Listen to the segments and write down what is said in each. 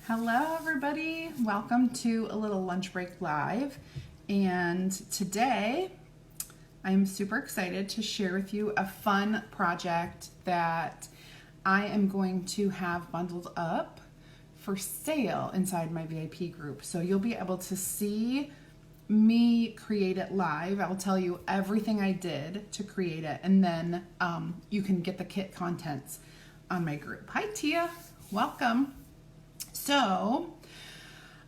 Hello everybody, welcome to a little lunch break live, and today I'm super excited to share with you a fun project that I am going to have bundled up for sale inside my VIP group. So you'll be able to see me create it live. I'll tell you everything I did to create it, and then you can get the kit contents on my group. Hi Tia, welcome. So,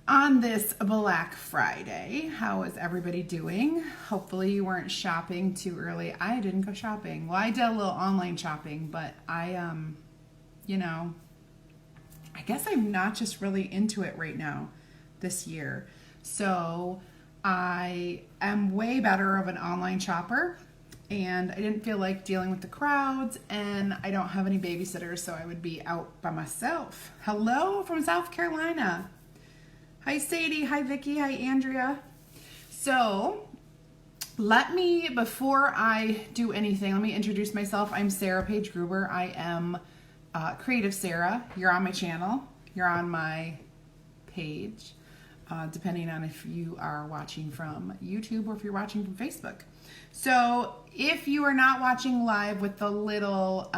on this Black Friday, how is everybody doing? Hopefully you weren't shopping too early. I didn't go shopping. Well, I did a little online shopping, but I guess I'm not just really into it right now this year. So, I am way better of an online shopper, and I didn't feel like dealing with the crowds, and I don't have any babysitters, so I would be out by myself. Hello from South Carolina. Hi Sadie, hi Vicky, hi Andrea. So before I do anything, let me introduce myself. I'm Sarah Paige-Gruber. I am CreativeSarah. You're on my channel. You're on my page, depending on if you are watching from YouTube or if you're watching from Facebook. So if you are not watching live with the little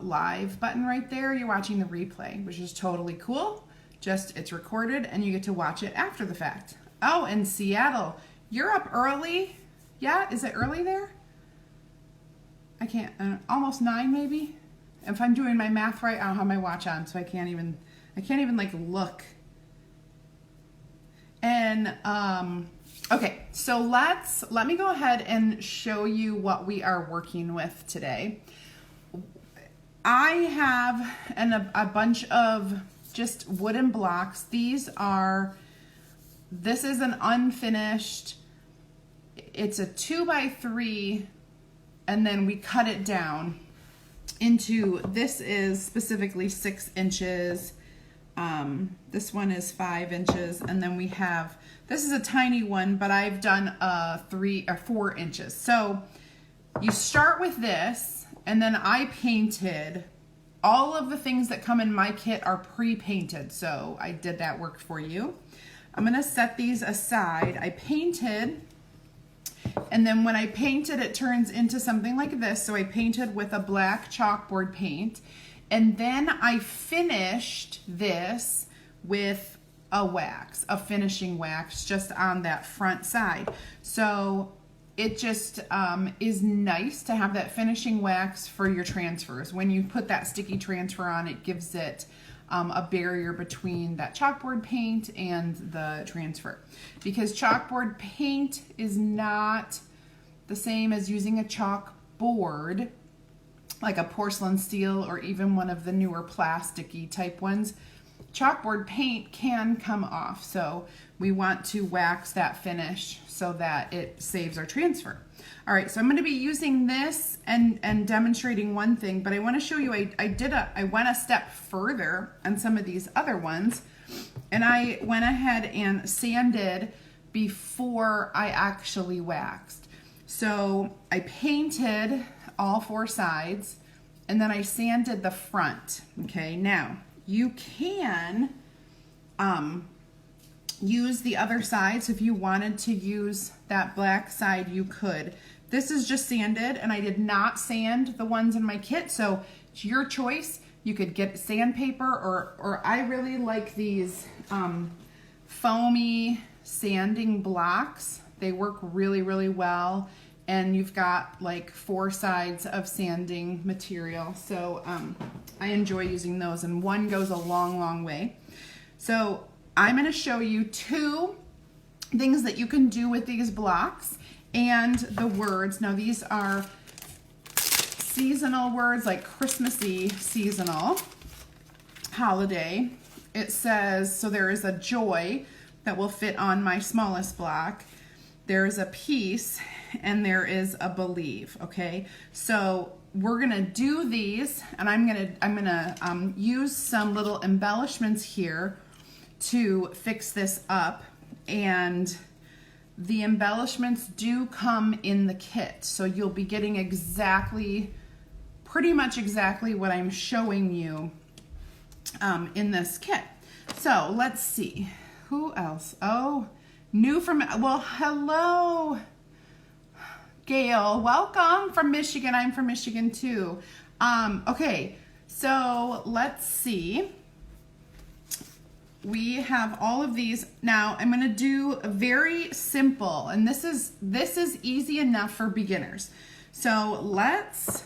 live button right there, you're watching the replay, which is totally cool. Just it's recorded and you get to watch it after the fact. Oh, in Seattle, you're up early. Yeah, is it early there? I can't, almost 9 maybe. If I'm doing my math right, I don't have my watch on, so I can't even like look. And okay, so let me go ahead and show you what we are working with today. I have a bunch of just wooden blocks. This is an unfinished, it's a 2x3, and then we cut it down into, this is specifically 6 inches. This one is 5 inches, and then we have, this is a tiny one, but I've done 3 or 4 inches. So you start with this, and then I painted, all of the things that come in my kit are pre-painted, so I did that work for you. I'm gonna set these aside. I painted, and then when I painted, it turns into something like this. So I painted with a black chalkboard paint, and then I finished this with a finishing wax just on that front side. So it just is nice to have that finishing wax for your transfers. When you put that sticky transfer on, it gives it a barrier between that chalkboard paint and the transfer. Because chalkboard paint is not the same as using a chalkboard, like a porcelain steel or even one of the newer plasticky type ones. Chalkboard paint can come off, so we want to wax that finish so that it saves our transfer. All right, so I'm going to be using this and demonstrating one thing, but I want to show you, I went a step further on some of these other ones, and I went ahead and sanded before I actually waxed. So I painted all 4 sides, and then I sanded the front. Okay, now you can use the other side. So if you wanted to use that black side, you could. This is just sanded, and I did not sand the ones in my kit, so it's your choice. You could get sandpaper, or I really like these foamy sanding blocks. They work really, really well. And you've got like 4 sides of sanding material. So I enjoy using those, and one goes a long, long way. So I'm gonna show you 2 things that you can do with these blocks and the words. Now these are seasonal words, like Christmassy, seasonal, holiday. It says, so there is a joy that will fit on my smallest block. There is a peace, and there is a believe. Okay, so we're gonna do these, and I'm gonna use some little embellishments here to fix this up, and the embellishments do come in the kit, so you'll be getting exactly pretty much exactly what I'm showing you in this kit. So let's see, who else? Oh, new from, well, hello, Gail, welcome from Michigan. I'm from Michigan too. Okay, so let's see. We have all of these. Now I'm going to do a very simple, and this is easy enough for beginners. So let's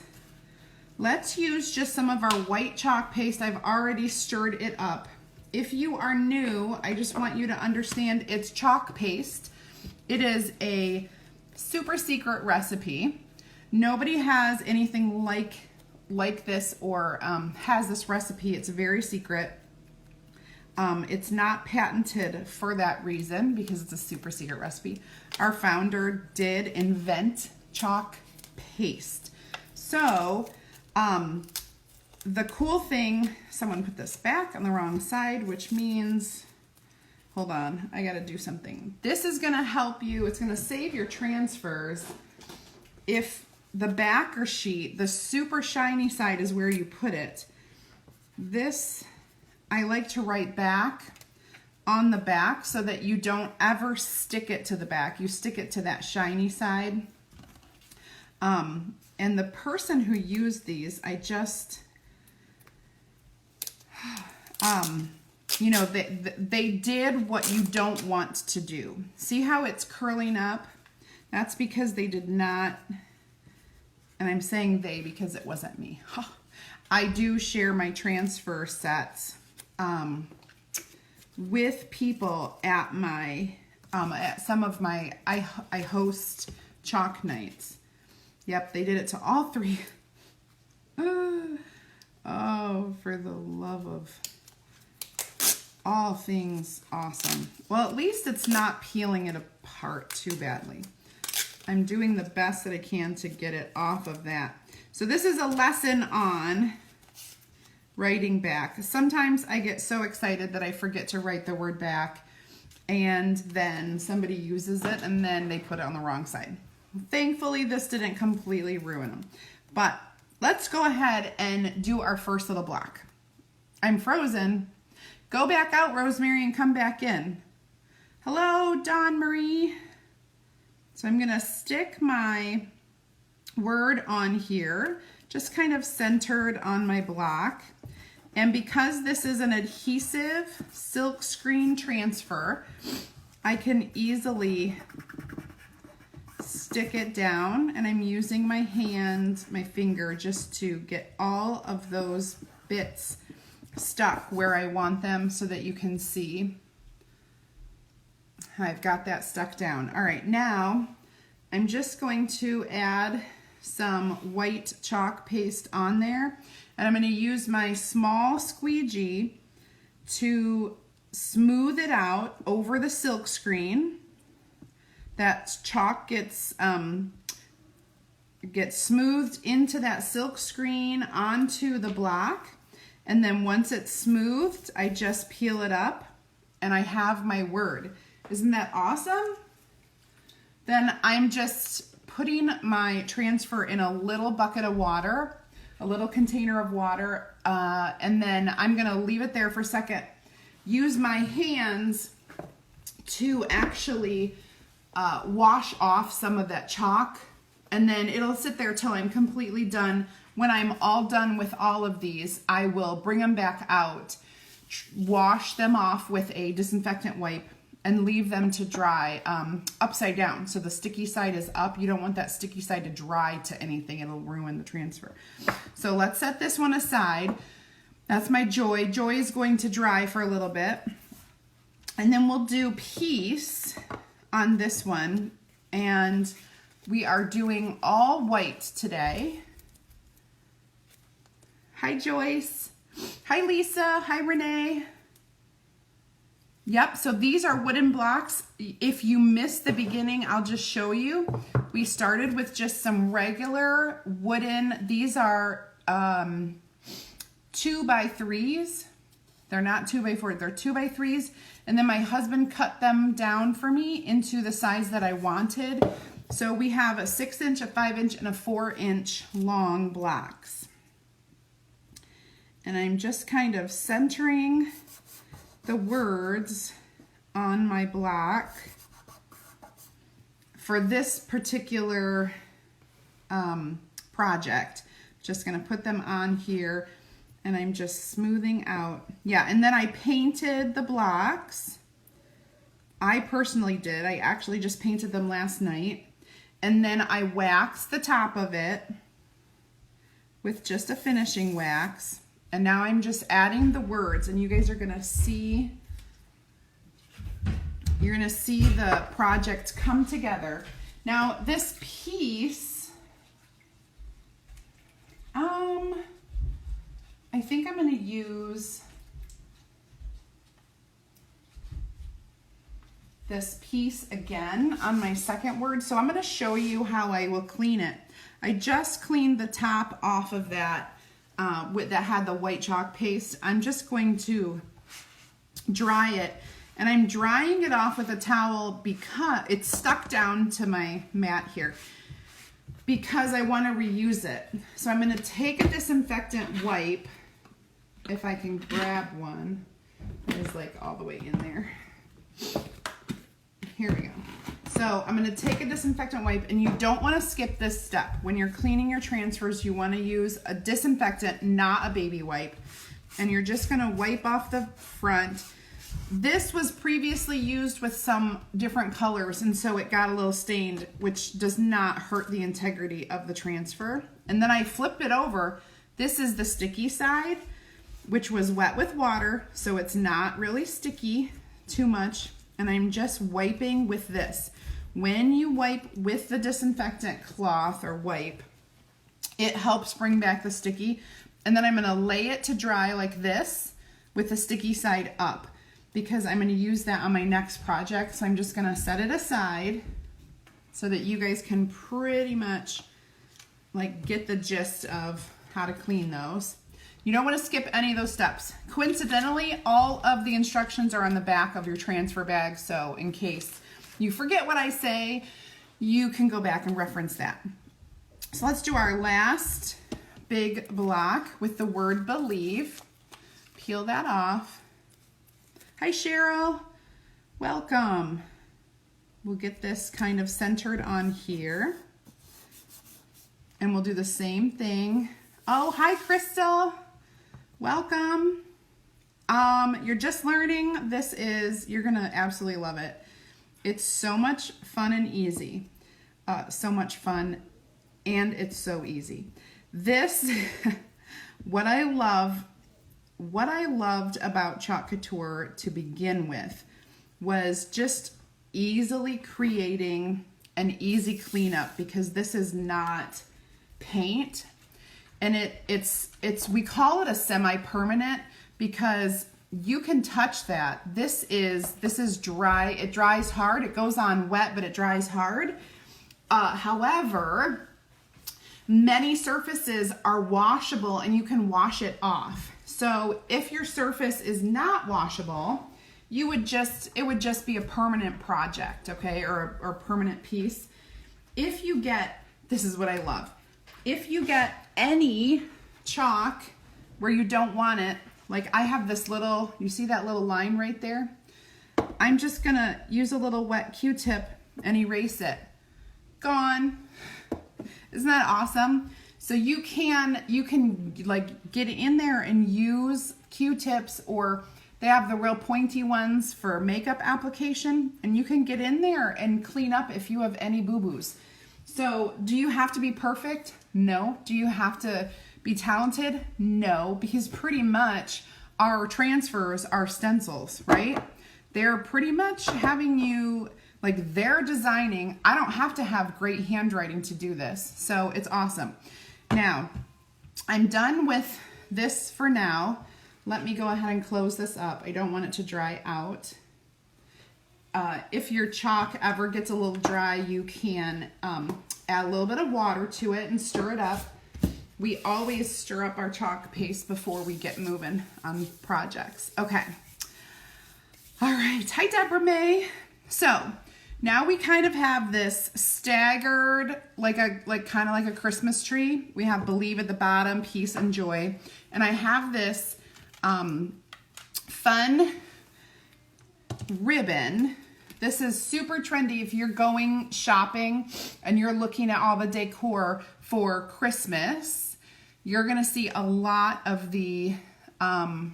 use just some of our white chalk paste. I've already stirred it up. If you are new, I just want you to understand it's chalk paste. It is a super secret recipe. Nobody has anything like this or has this recipe. It's very secret. It's not patented for that reason because it's a super secret recipe. Our founder did invent chalk paste. So the cool thing, someone put this back on the wrong side, which means, hold on, I gotta do something. This is gonna help you, it's gonna save your transfers if the backer sheet, the super shiny side is where you put it. This, I like to write back on the back so that you don't ever stick it to the back. You stick it to that shiny side. And the person who used these, I just, you know, they did what you don't want to do. See how it's curling up? That's because they did not, and I'm saying they because it wasn't me. I do share my transfer sets with people at my, at some of my, I host chalk nights. Yep, they did it to all three. Oh, for the love of all things awesome. Well, at least it's not peeling it apart too badly. I'm doing the best that I can to get it off of that. So this is a lesson on writing back. Sometimes I get so excited that I forget to write the word back, and then somebody uses it and then they put it on the wrong side. Thankfully, this didn't completely ruin them. But let's go ahead and do our first little block. I'm frozen. Go back out, Rosemary, and come back in. Hello, Dawn Marie. So I'm gonna stick my word on here, just kind of centered on my block. And because this is an adhesive silk screen transfer, I can easily stick it down, and I'm using my hand, my finger, just to get all of those bits stuck where I want them so that you can see. I've got that stuck down. All right, now I'm just going to add some white chalk paste on there, and I'm going to use my small squeegee to smooth it out over the silk screen. That chalk gets smoothed into that silk screen onto the block, and then once it's smoothed, I just peel it up and I have my word. Isn't that awesome? Then I'm just putting my transfer in a little bucket of water, a little container of water, and then I'm gonna leave it there for a second. Use my hands to actually wash off some of that chalk, and then it'll sit there till I'm completely done. When I'm all done with all of these, I will bring them back out, wash them off with a disinfectant wipe, and leave them to dry upside down. So the sticky side is up. You don't want that sticky side to dry to anything. It'll ruin the transfer. So let's set this one aside. That's my Joy. Joy is going to dry for a little bit. And then we'll do Peace on this one. And we are doing all white today. Hi, Joyce. Hi, Lisa. Hi, Renee. Yep, so these are wooden blocks. If you missed the beginning, I'll just show you. We started with just some regular wooden, these are 2x3s. They're not 2x4, they're 2x3s. And then my husband cut them down for me into the size that I wanted. So we have a 6-inch, a 5-inch, and a 4-inch long blocks. And I'm just kind of centering the words on my block for this particular project. Just gonna put them on here and I'm just smoothing out. Yeah, and then I painted the blocks. I personally did. I actually just painted them last night. And then I waxed the top of it with just a finishing wax. And now I'm just adding the words, and you guys are gonna see, you're gonna see the project come together. Now this piece, I think I'm gonna use this piece again on my second word. So I'm gonna show you how I will clean it. I just cleaned the top off of that that had the white chalk paste. I'm just going to dry it, and I'm drying it off with a towel because it's stuck down to my mat here because I want to reuse it. So I'm going to take a disinfectant wipe, if I can grab one. It's like all the way in there. Here we go. So I'm going to take a disinfectant wipe, and you don't want to skip this step. When you're cleaning your transfers, you want to use a disinfectant, not a baby wipe. And you're just going to wipe off the front. This was previously used with some different colors, and so it got a little stained, which does not hurt the integrity of the transfer. And then I flipped it over. This is the sticky side, which was wet with water, so it's not really sticky too much. And I'm just wiping with this. When you wipe with the disinfectant cloth or wipe, it helps bring back the sticky. And then I'm gonna lay it to dry like this with the sticky side up, because I'm gonna use that on my next project. So I'm just gonna set it aside so that you guys can pretty much like get the gist of how to clean those. You don't want to skip any of those steps. Coincidentally, all of the instructions are on the back of your transfer bag, so in case you forget what I say, you can go back and reference that. So let's do our last big block with the word believe. Peel that off. Hi Cheryl, welcome. We'll get this kind of centered on here. And we'll do the same thing. Oh, hi Crystal. Welcome. You're just learning. You're gonna absolutely love it. It's so much fun and easy. So much fun, and it's so easy. This, what I loved about Chalk Couture to begin with was just easily creating an easy cleanup, because this is not paint. And we call it a semi-permanent because you can touch that. This is dry. It dries hard. It goes on wet, but it dries hard. However, many surfaces are washable and you can wash it off. So if your surface is not washable, it would just be a permanent project, okay, or a permanent piece. If you get, this is what I love. If you get any chalk where you don't want it, like I have this little, you see that little line right there? I'm just gonna use a little wet Q-tip and erase it. Gone. Isn't that awesome? So you can like get in there and use Q-tips, or they have the real pointy ones for makeup application, and you can get in there and clean up if you have any boo-boos. So do you have to be perfect? No. Do you have to be talented? No, because pretty much our transfers are stencils, right? They're pretty much having you, like they're designing. I don't have to have great handwriting to do this, so it's awesome. Now, I'm done with this for now. Let me go ahead and close this up. I don't want it to dry out. If your chalk ever gets a little dry, you can add a little bit of water to it and stir it up. We always stir up our chalk paste before we get moving on projects. Okay. All right. Hi, Deborah May. So Now we kind of have this staggered, kind of like a Christmas tree. We have believe at the bottom, peace and joy. And I have this fun ribbon. This is super trendy if you're going shopping and you're looking at all the decor for Christmas. You're gonna see a lot of the, oh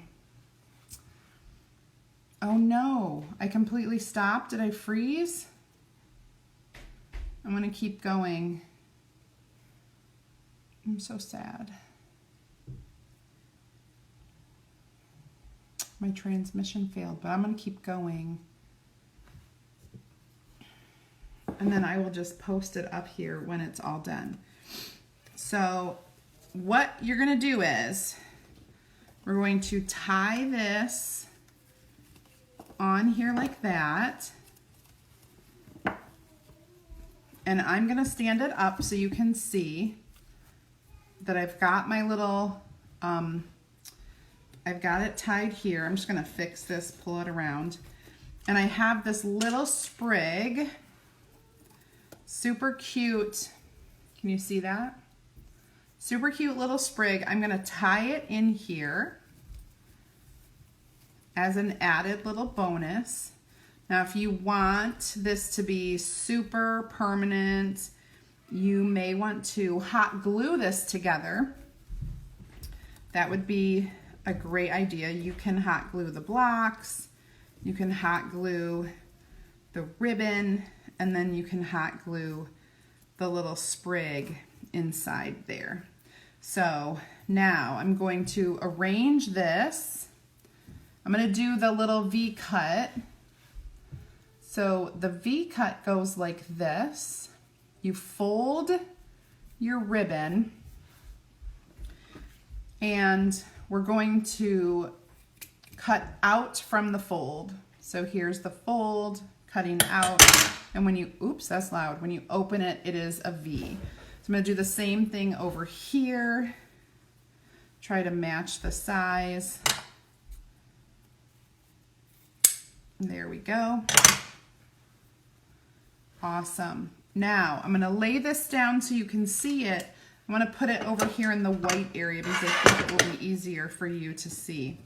no, I completely stopped. Did I freeze? I'm gonna keep going. I'm so sad. My transmission failed, but I'm gonna keep going. And then I will just post it up here when it's all done. So what you're gonna do is we're going to tie this on here like that. And I'm gonna stand it up so you can see that I've got my little, I've got it tied here. I'm just gonna fix this, pull it around. And I have this little sprig, super cute. Can you see that? Super cute little sprig. I'm gonna tie it in here as an added little bonus. Now, if you want this to be super permanent, you may want to hot glue this together. That would be a great idea. You can hot glue the blocks, you can hot glue the ribbon, and then you can hot glue the little sprig inside there. So now I'm going to arrange this. I'm going to do the little V cut. So the V cut goes like this. You fold your ribbon and we're going to cut out from the fold. So here's the fold, cutting out. And when you, oops, that's loud. When you open it, it is a V. So I'm gonna do the same thing over here. Try to match the size. There we go. Awesome. Now I'm gonna lay this down so you can see it. I'm gonna put it over here in the white area because I think it will be easier for you to see.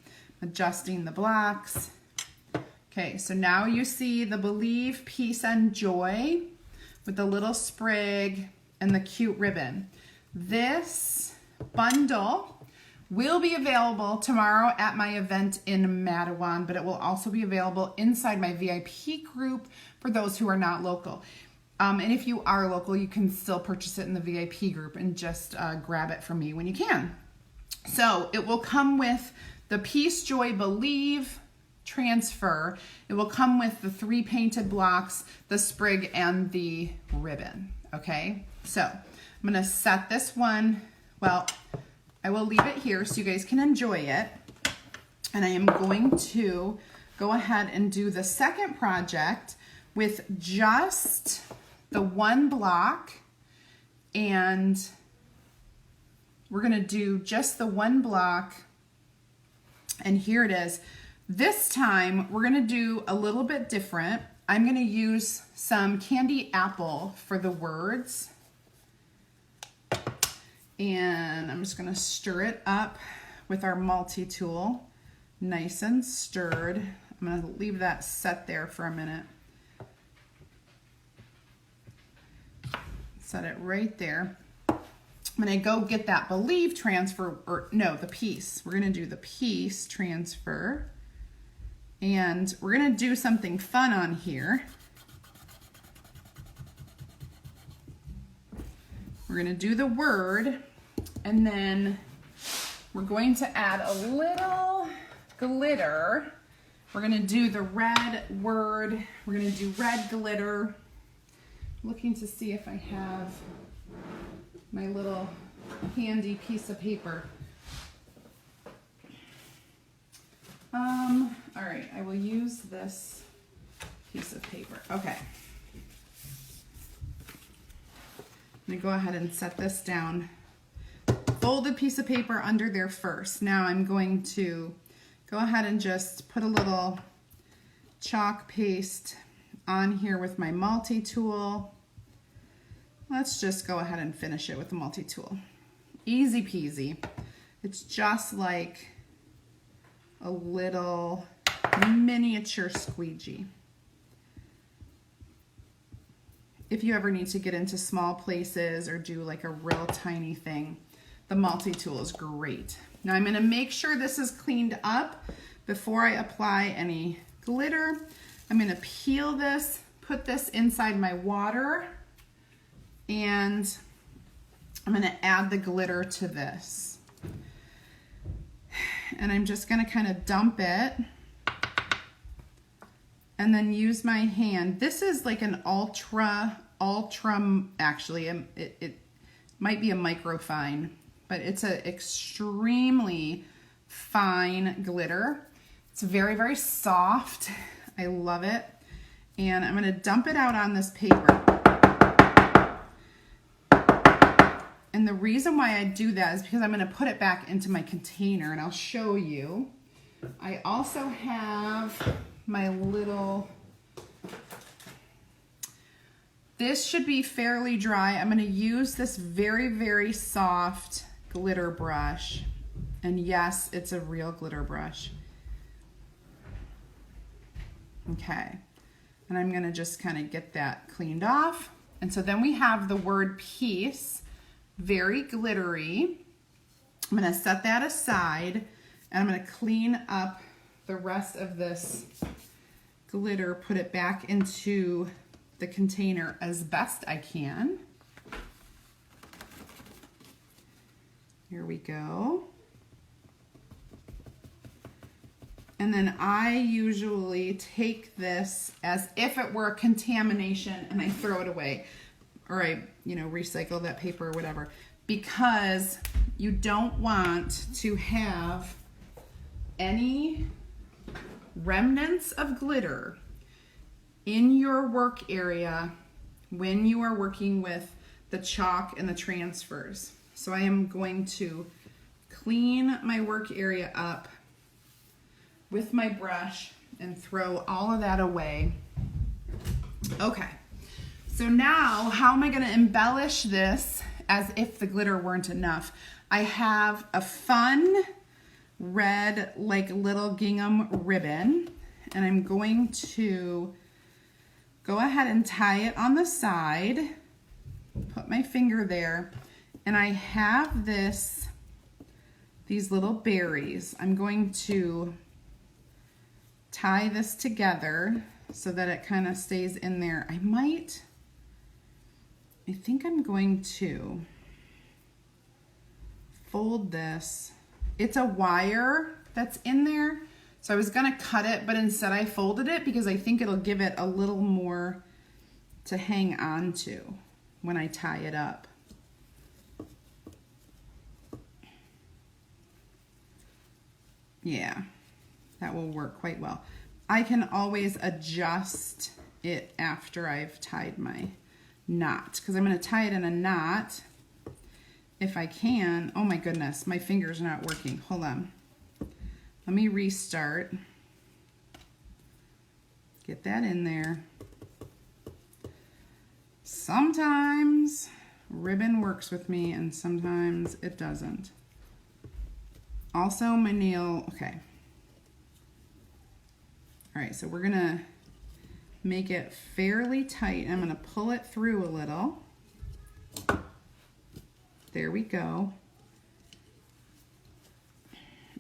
Adjusting the blocks. Okay, so now you see the believe, peace, and joy with the little sprig and the cute ribbon. This bundle will be available tomorrow at my event in Matawan, but it will also be available inside my VIP group for those who are not local. And if you are local, you can still purchase it in the VIP group and just grab it from me when you can. So it will come with the peace, joy, believe, transfer. It will come with the 3 painted blocks, the sprig, and the ribbon. Okay, so I'm gonna set this one, well, I will leave it here so you guys can enjoy it. And I am going to go ahead and do the second project with just the 1 block, and we're gonna do just the 1 block, and here it is. This time we're gonna do a little bit different. I'm gonna use some candy apple for the words, and I'm just gonna stir it up with our multi-tool, nice and stirred. I'm gonna leave that set there for a minute. Set it right there. I'm gonna go get that believe transfer, or no, the peace. We're gonna do the peace transfer. And we're gonna do something fun on here. We're gonna do the word, and then we're going to add a little glitter. We're gonna do the red word. We're gonna do red glitter. Looking to see if I have my little handy piece of paper. All right, I will use this piece of paper. Okay. I'm gonna go ahead and set this down. Folded piece of paper under there first. Now I'm going to go ahead and just put a little chalk paste on here with my multi-tool. Let's just go ahead and finish it with the multi-tool. Easy peasy. It's just like a little miniature squeegee. If you ever need to get into small places or do like a real tiny thing, the multi-tool is great. Now I'm going to make sure this is cleaned up before I apply any glitter. I'm going to peel this, put this inside my water, and I'm going to add the glitter to this. And I'm just going to kind of dump it and then use my hand. This is like an ultra, actually, it might be a microfine, but it's an extremely fine glitter. It's very, very soft. I love it. And I'm going to dump it out on this paper. And the reason why I do that is because I'm going to put it back into my container, and I'll show you. I also have my little, this should be fairly dry. I'm going to use this very, very soft glitter brush. And yes, it's a real glitter brush. Okay. And I'm going to just kind of get that cleaned off. And so then we have the word peace, very glittery. I'm going to set that aside, and I'm going to clean up the rest of this glitter, put it back into the container as best I can. Here we go. And then I usually take this as if it were a contamination and I throw it away, or I, recycle that paper or whatever, because you don't want to have any remnants of glitter in your work area when you are working with the chalk and the transfers. So I am going to clean my work area up with my brush and throw all of that away. Okay, so now how am I going to embellish this as if the glitter weren't enough? I have a fun red, like little gingham ribbon, and I'm going to go ahead and tie it on the side, put my finger there, and I have these little berries. I'm going to tie this together so that it kind of stays in there. I think I'm going to fold this. It's a wire that's in there, so I was gonna cut it, but instead I folded it because I think it'll give it a little more to hang on to when I tie it up. Yeah, that will work quite well. I can always adjust it after I've tied my knot, because I'm going to tie it in a knot if I can. Oh my goodness, my finger's not working. Hold on. Let me restart. Get that in there. Sometimes ribbon works with me and sometimes it doesn't. Also my nail, okay. All right, so we're gonna make it fairly tight. I'm gonna pull it through a little. There we go.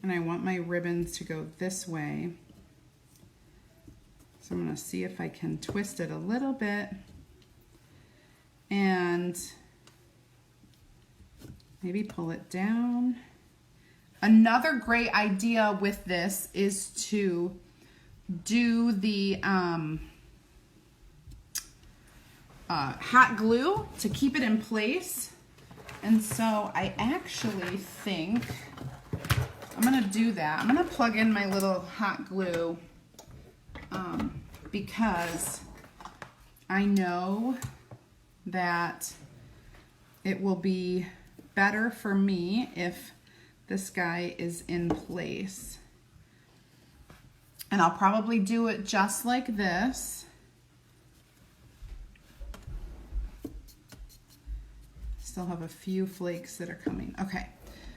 And I want my ribbons to go this way. So I'm gonna see if I can twist it a little bit and maybe pull it down. Another great idea with this is to do the hot glue to keep it in place. And so I actually think I'm gonna do that. I'm gonna plug in my little hot glue because I know that it will be better for me if this guy is in place. And I'll probably do it just like this. Still have a few flakes that are coming. Okay,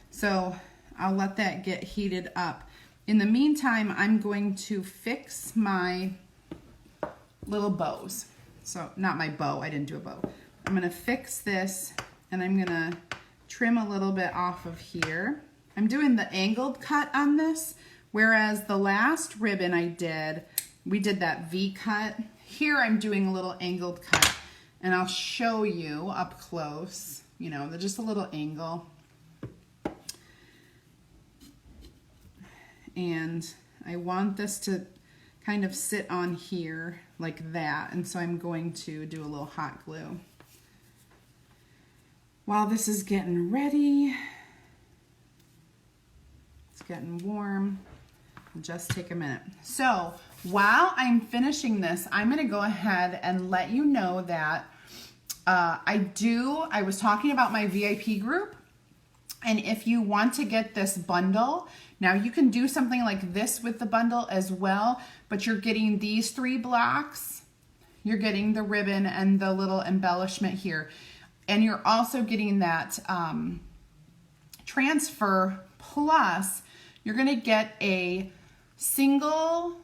so I'll let that get heated up. In the meantime, I'm going to fix my little bows. So not my bow, I didn't do a bow. I'm gonna fix this and I'm gonna trim a little bit off of here. I'm doing the angled cut on this, whereas the last ribbon we did that V cut. Here I'm doing a little angled cut, and I'll show you up close, you know, just a little angle. And I want this to kind of sit on here like that, and so I'm going to do a little hot glue. While this is getting ready, it's getting warm, just take a minute. So while I'm finishing this, I'm gonna go ahead and let you know that I was talking about my VIP group, and if you want to get this bundle, now you can do something like this with the bundle as well, but you're getting these 3 blocks, you're getting the ribbon and the little embellishment here, and you're also getting that transfer, plus you're gonna get a single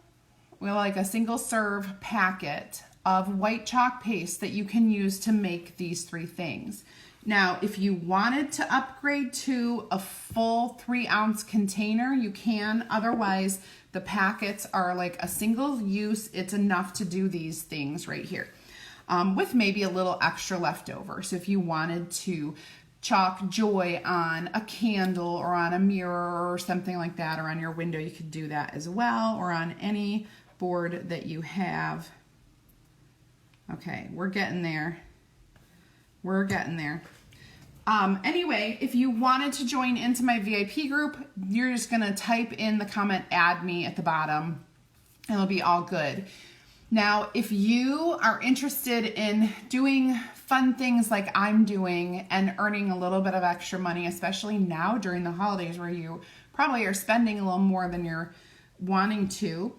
serve packet of white chalk paste that you can use to make these 3 things. Now, if you wanted to upgrade to a full 3-ounce container, you can. Otherwise, the packets are like a single use. It's enough to do these things right here, with maybe a little extra left over. So if you wanted to chalk joy on a candle or on a mirror or something like that, or on your window, you could do that as well, or on any board that you have. Okay, we're getting there. We're getting there. Anyway, if you wanted to join into my VIP group, you're just gonna type in the comment, add me at the bottom, and it'll be all good. Now, if you are interested in doing fun things like I'm doing and earning a little bit of extra money, especially now during the holidays where you probably are spending a little more than you're wanting to,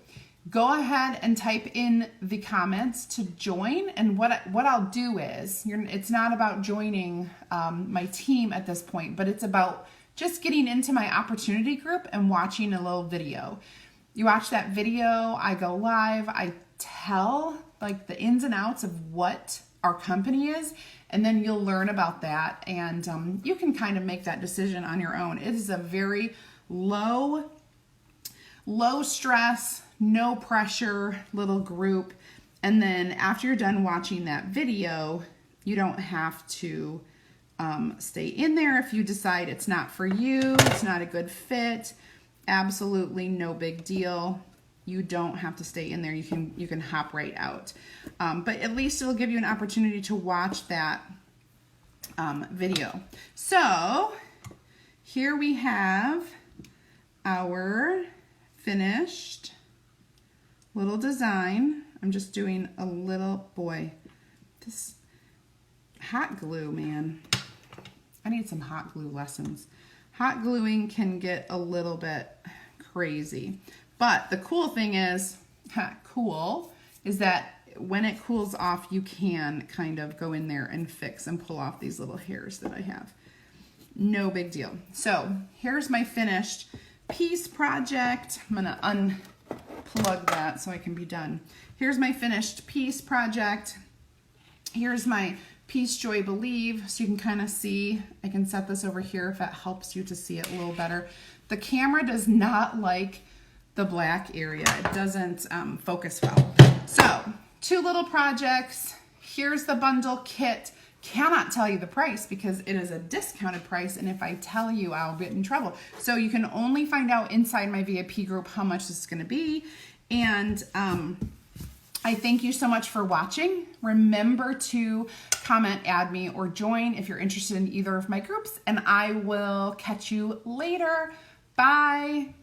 go ahead and type in the comments to join. And what I'll do is, it's not about joining my team at this point, but it's about just getting into my opportunity group and watching a little video. You watch that video, I go live, I tell like the ins and outs of what our company is, and then you'll learn about that, and you can kind of make that decision on your own. It is a very low stress, no pressure little group. And then after you're done watching that video, you don't have to stay in there if you decide it's not for you, it's not a good fit. Absolutely no big deal. You don't have to stay in there. You can hop right out. But at least it'll give you an opportunity to watch that video. So here we have our finished little design. I'm just doing a little, boy, this hot glue, man. I need some hot glue lessons. Hot gluing can get a little bit crazy. But the cool thing is, that when it cools off, you can kind of go in there and fix and pull off these little hairs that I have. No big deal. So here's my finished piece project. I'm gonna unplug that so I can be done. Here's my finished piece project. Here's my Peace, Joy, Believe, so you can kind of see. I can set this over here if that helps you to see it a little better. The camera does not like the black area. It doesn't focus well. So 2 little projects. Here's the bundle kit. Cannot tell you the price because it is a discounted price, and if I tell you, I'll get in trouble. So you can only find out inside my VIP group how much this is going to be. And I thank you so much for watching. Remember to comment, add me, or join if you're interested in either of my groups, and I will catch you later. Bye.